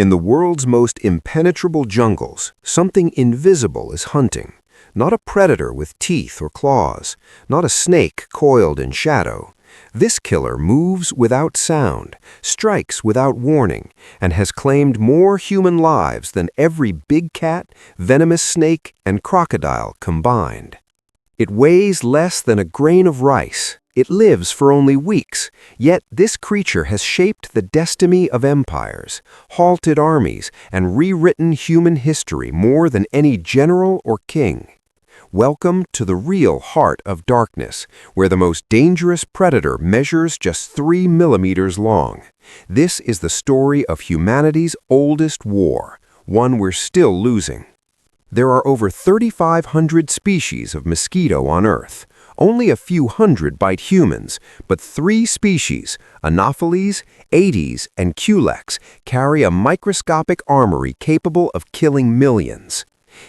In the world's most impenetrable jungles, something invisible is hunting. Not a predator with teeth or claws, not a snake coiled in shadow. This killer moves without sound, strikes without warning, and has claimed more human lives than every big cat, venomous snake, and crocodile combined. It weighs less than a grain of rice. It lives for only weeks, yet this creature has shaped the destiny of empires, halted armies, and rewritten human history more than any general or king. Welcome to the real heart of darkness, where the most dangerous predator measures just 3 millimeters long. This is the story of humanity's oldest war, one we're still losing. There are over 3,500 species of mosquito on Earth. Only a few hundred bite humans, but 3 species, Anopheles, Aedes, and Culex, carry a microscopic armory capable of killing millions.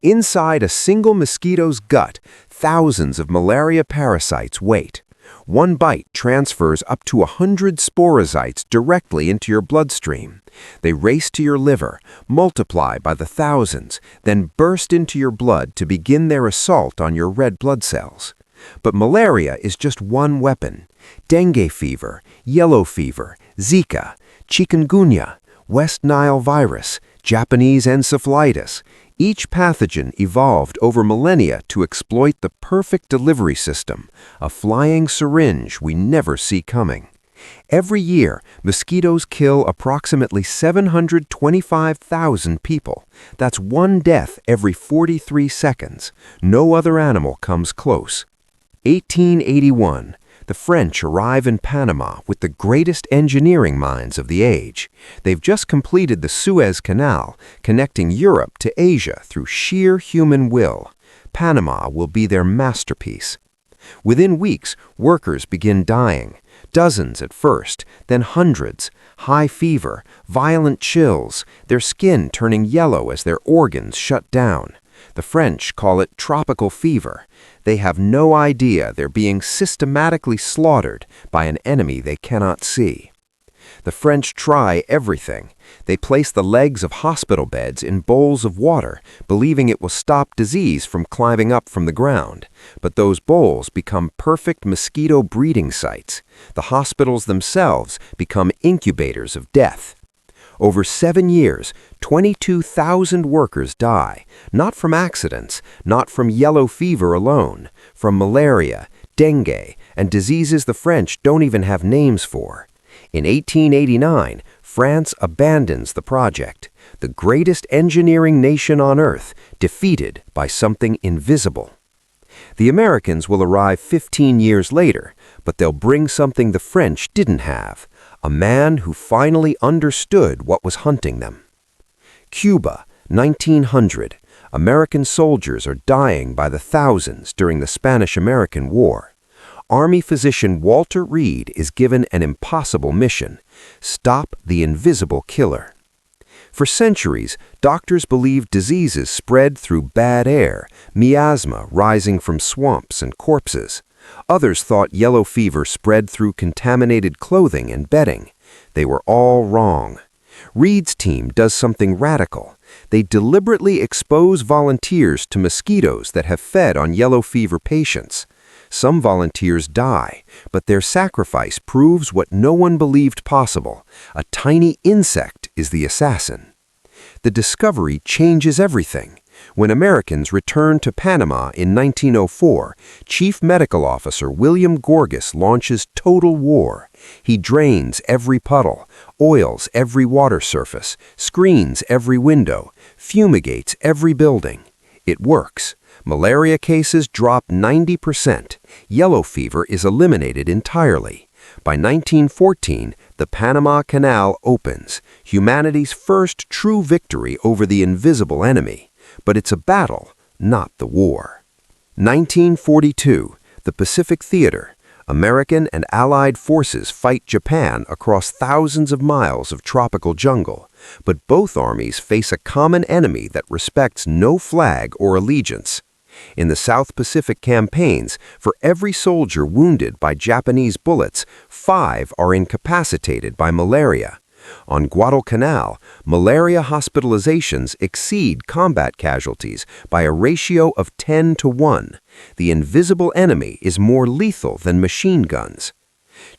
Inside a single mosquito's gut, thousands of malaria parasites wait. One bite transfers up to 100 sporozytes directly into your bloodstream. They race to your liver, multiply by the thousands, then burst into your blood to begin their assault on your red blood cells. But malaria is just one weapon. Dengue fever, yellow fever, Zika, chikungunya, West Nile virus, Japanese encephalitis. Each pathogen evolved over millennia to exploit the perfect delivery system, a flying syringe we never see coming. Every year, mosquitoes kill approximately 725,000 people. That's one death every 43 seconds. No other animal comes close. 1881. The French arrive in Panama with the greatest engineering minds of the age. They've just completed the Suez Canal, connecting Europe to Asia through sheer human will. Panama will be their masterpiece. Within weeks, workers begin dying. Dozens at first, then hundreds. High fever, violent chills, their skin turning yellow as their organs shut down. The French call it tropical fever. They have no idea they're being systematically slaughtered by an enemy they cannot see. The French try everything. They place the legs of hospital beds in bowls of water, believing it will stop disease from climbing up from the ground. But those bowls become perfect mosquito breeding sites. The hospitals themselves become incubators of death. Over 7 years, 22,000 workers die, not from accidents, not from yellow fever alone, from malaria, dengue, and diseases the French don't even have names for. In 1889, France abandons the project, the greatest engineering nation on Earth, defeated by something invisible. The Americans will arrive 15 years later, but they'll bring something the French didn't have. A man who finally understood what was hunting them. Cuba, 1900. American soldiers are dying by the thousands during the Spanish-American War. Army physician Walter Reed is given an impossible mission: stop the invisible killer. For centuries, doctors believed diseases spread through bad air, miasma rising from swamps and corpses. Others thought yellow fever spread through contaminated clothing and bedding. They were all wrong. Reed's team does something radical. They deliberately expose volunteers to mosquitoes that have fed on yellow fever patients. Some volunteers die, but their sacrifice proves what no one believed possible. A tiny insect is the assassin. The discovery changes everything. When Americans returned to Panama in 1904, Chief Medical Officer William Gorgas launches total war. He drains every puddle, oils every water surface, screens every window, fumigates every building. It works. Malaria cases drop 90%. Yellow fever is eliminated entirely. By 1914, the Panama Canal opens, humanity's first true victory over the invisible enemy. But it's a battle, not the war. 1942, the Pacific Theater. American and Allied forces fight Japan across thousands of miles of tropical jungle, but both armies face a common enemy that respects no flag or allegiance. In the South Pacific campaigns, for every soldier wounded by Japanese bullets, 5 are incapacitated by malaria. On Guadalcanal, malaria hospitalizations exceed combat casualties by a ratio of 10 to 1. The invisible enemy is more lethal than machine guns.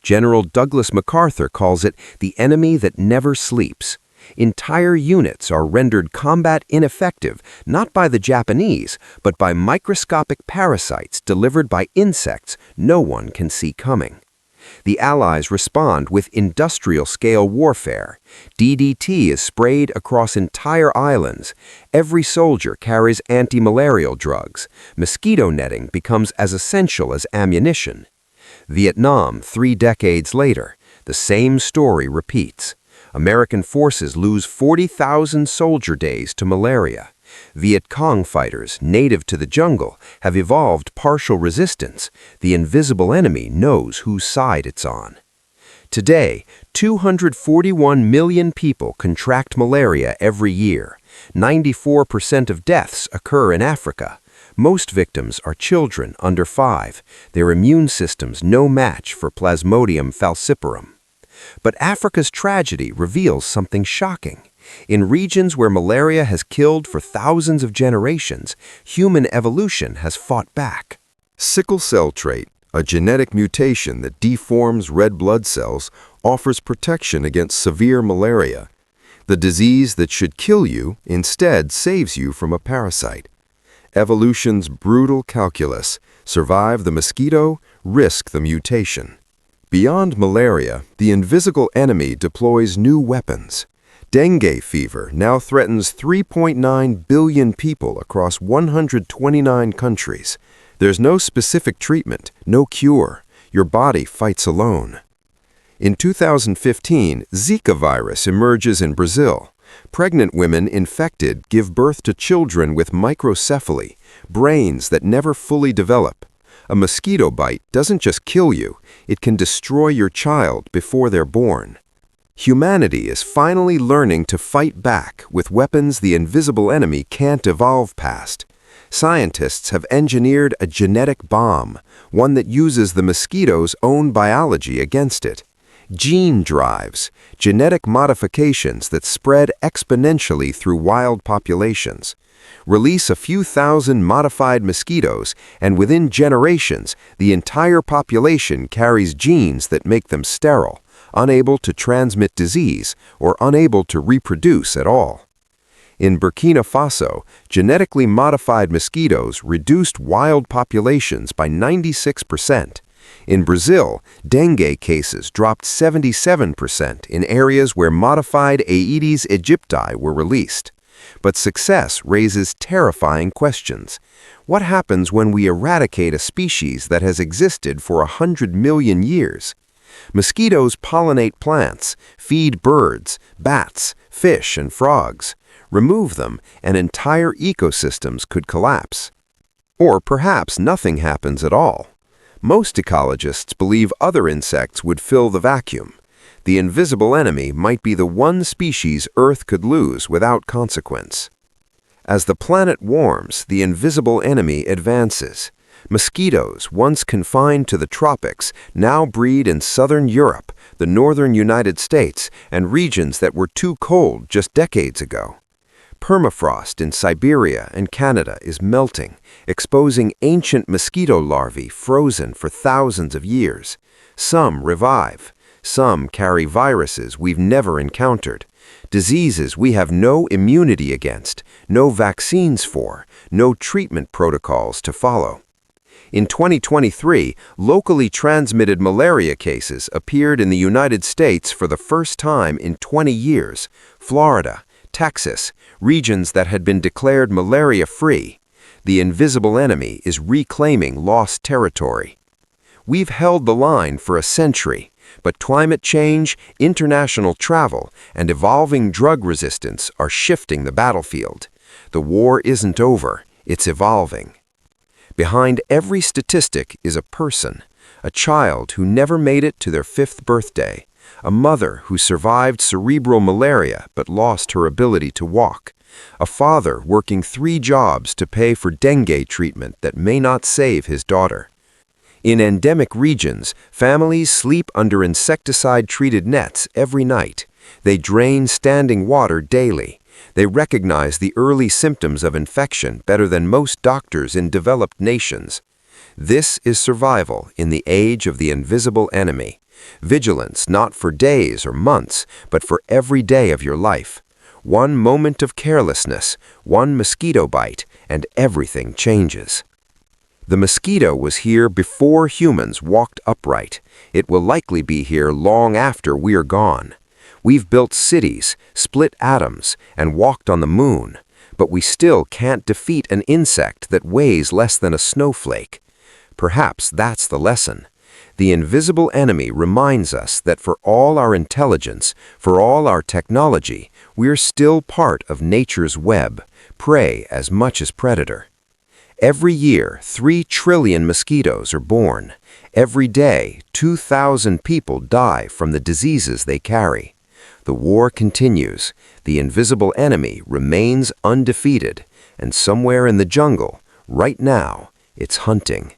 General Douglas MacArthur calls it the enemy that never sleeps. Entire units are rendered combat ineffective not by the Japanese, but by microscopic parasites delivered by insects no one can see coming. The Allies respond with industrial-scale warfare. DDT is sprayed across entire islands. Every soldier carries anti-malarial drugs. Mosquito netting becomes as essential as ammunition. Vietnam, 3 decades later, the same story repeats. American forces lose 40,000 soldier days to malaria. Viet Cong fighters, native to the jungle, have evolved partial resistance. The invisible enemy knows whose side it's on. Today, 241 million people contract malaria every year. 94% of deaths occur in Africa. Most victims are children under 5, their immune systems no match for Plasmodium falciparum. But Africa's tragedy reveals something shocking. In regions where malaria has killed for thousands of generations, human evolution has fought back. Sickle cell trait, a genetic mutation that deforms red blood cells, offers protection against severe malaria. The disease that should kill you instead saves you from a parasite. Evolution's brutal calculus: survive the mosquito, risk the mutation. Beyond malaria, the invisible enemy deploys new weapons. Dengue fever now threatens 3.9 billion people across 129 countries. There's no specific treatment, no cure. Your body fights alone. In 2015, Zika virus emerges in Brazil. Pregnant women infected give birth to children with microcephaly, brains that never fully develop. A mosquito bite doesn't just kill you, it can destroy your child before they're born. Humanity is finally learning to fight back with weapons the invisible enemy can't evolve past. Scientists have engineered a genetic bomb, one that uses the mosquito's own biology against it. Gene drives, genetic modifications that spread exponentially through wild populations. Release a few thousand modified mosquitoes, and within generations, the entire population carries genes that make them sterile, unable to transmit disease, or unable to reproduce at all. In Burkina Faso, genetically modified mosquitoes reduced wild populations by 96%. In Brazil, dengue cases dropped 77% in areas where modified Aedes aegypti were released. But success raises terrifying questions. What happens when we eradicate a species that has existed for 100 million years? Mosquitoes pollinate plants, feed birds, bats, fish, and frogs. Remove them, and entire ecosystems could collapse. Or perhaps nothing happens at all. Most ecologists believe other insects would fill the vacuum. The invisible enemy might be the one species Earth could lose without consequence. As the planet warms, the invisible enemy advances. Mosquitoes, once confined to the tropics, now breed in southern Europe, the northern United States, and regions that were too cold just decades ago. Permafrost in Siberia and Canada is melting, exposing ancient mosquito larvae frozen for thousands of years. Some revive. Some carry viruses we've never encountered, diseases we have no immunity against, no vaccines for, no treatment protocols to follow. In 2023, locally transmitted malaria cases appeared in the United States for the first time in 20 years. Florida, Texas, regions that had been declared malaria-free. The invisible enemy is reclaiming lost territory. We've held the line for a century. But climate change, international travel, and evolving drug resistance are shifting the battlefield. The war isn't over, it's evolving. Behind every statistic is a person, a child who never made it to their 5th birthday, a mother who survived cerebral malaria but lost her ability to walk, a father working 3 jobs to pay for dengue treatment that may not save his daughter. In endemic regions, families sleep under insecticide-treated nets every night. They drain standing water daily. They recognize the early symptoms of infection better than most doctors in developed nations. This is survival in the age of the invisible enemy. Vigilance not for days or months, but for every day of your life. One moment of carelessness, one mosquito bite, and everything changes. The mosquito was here before humans walked upright. It will likely be here long after we are gone. We've built cities, split atoms, and walked on the moon, but we still can't defeat an insect that weighs less than a snowflake. Perhaps that's the lesson. The invisible enemy reminds us that for all our intelligence, for all our technology, we're still part of nature's web, prey as much as predator. Every year, 3 trillion mosquitoes are born. Every day, 2,000 people die from the diseases they carry. The war continues. The invisible enemy remains undefeated, and somewhere in the jungle, right now, it's hunting.